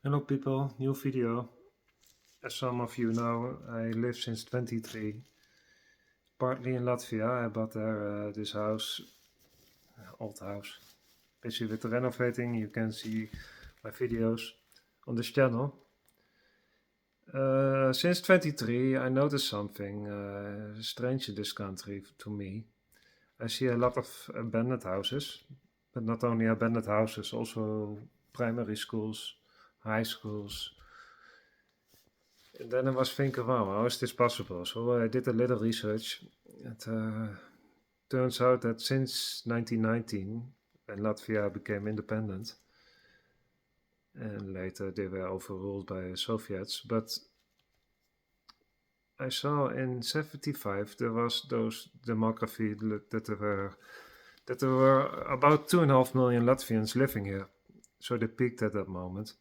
Hello people, new video. As some of you know, I live since 23, partly in Latvia. I bought there this house, old house. Busy with renovating, you can see my videos on this channel. Since 23, I noticed something strange in this country to me. I see a lot of abandoned houses, but not only abandoned houses, also primary schools, high schools. And then I was thinking, wow, how is this possible? So I did a little research. It turns out that since 1919, when Latvia became independent, and later they were overruled by the Soviets, but I saw in 75 there was those demography that there were about 2.5 million Latvians living here. So they peaked at that moment.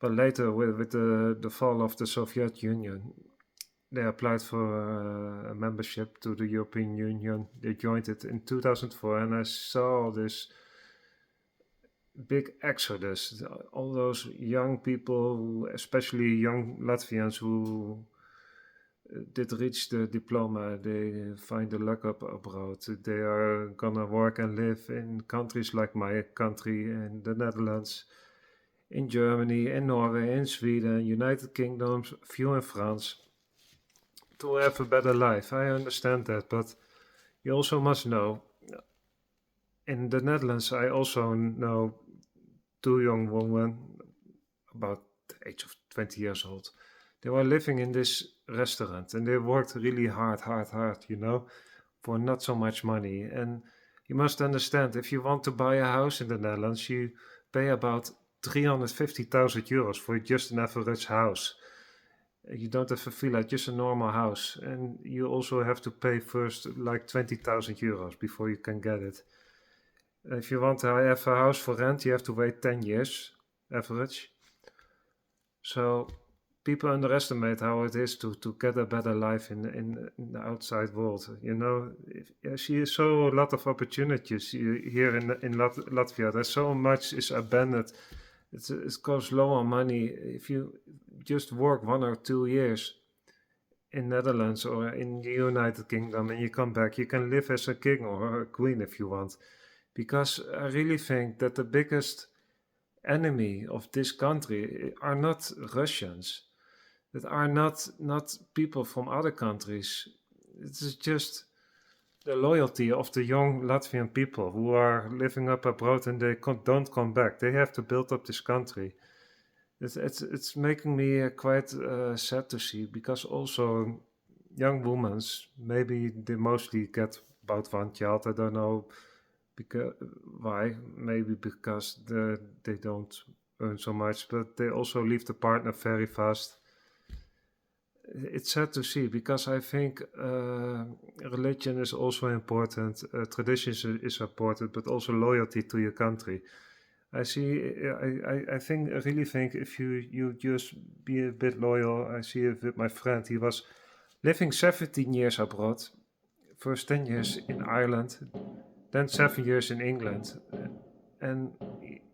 But later, with the fall of the Soviet Union, they applied for a membership to the European Union. They joined it in 2004, and I saw this big exodus. All those young people, especially young Latvians who did reach the diploma, they find the luck up abroad. They are gonna work and live in countries like my country, in the Netherlands, in Germany, in Norway, in Sweden, United Kingdom, few in France, to have a better life. I understand that, but you also must know, in the Netherlands, I also know two young women, about the age of 20 years old. They were living in this restaurant and they worked really hard, for not so much money. And you must understand, if you want to buy a house in the Netherlands, you pay about 350,000 euros for just an average house. You don't have a villa, just a normal house. And you also have to pay first like 20,000 euros before you can get it. If you want to have a house for rent, you have to wait 10 years, average. So people underestimate how it is to get a better life in the outside world. I see so a lot of opportunities here in Latvia. There's so much is abandoned. It costs lower money if you just work 1 or 2 years in Netherlands or in the United Kingdom and you come back. You can live as a king or a queen if you want. Because I really think that the biggest enemy of this country are not Russians, that are not people from other countries. It is just the loyalty of the young Latvian people who are living up abroad and they don't come back. They have to build up this country. It's making me quite sad to see, because also young women, maybe they mostly get about one child. I don't know because why. Maybe because they don't earn so much, but they also leave the partner very fast. It's sad to see, because I think religion is also important, tradition is important, but also loyalty to your country. I really think if you just be a bit loyal. I see it with my friend. He was living 17 years abroad, first 10 years in Ireland, then 7 years in England. And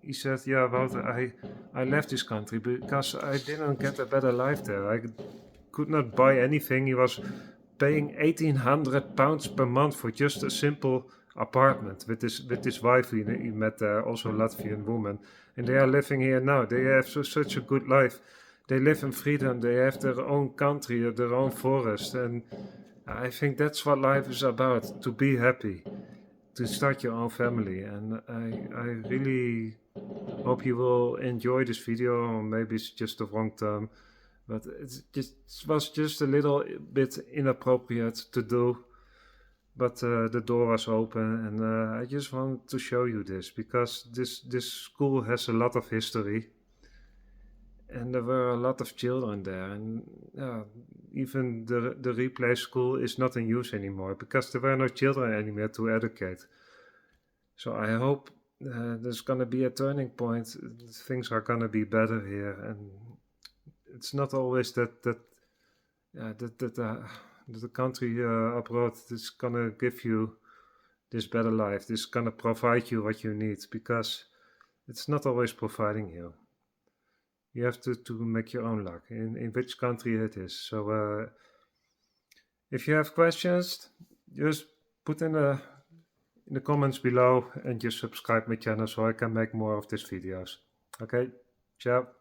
he said, yeah, Wouter, I left this country because I didn't get a better life there. I could not buy anything. He was paying £1,800 per month for just a simple apartment with this wife he met there, also Latvian woman. And they are living here now. They have such a good life. They live in freedom. They have their own country, their own forest. And I think that's what life is about, to be happy, to start your own family. And I really hope you will enjoy this video, or maybe it's just the wrong term, but it was just a little bit inappropriate to do. But the door was open, and I just wanted to show you this, because this school has a lot of history, and there were a lot of children there, and even the replay school is not in use anymore, because there were no children anymore to educate. So I hope there's gonna be a turning point. Things are gonna be better here, and it's not always that the country abroad is gonna give you this better life. This gonna provide you what you need, because it's not always providing you. You have to make your own luck in which country it is. So if you have questions, just put in the comments below and just subscribe my channel so I can make more of these videos. Okay, ciao.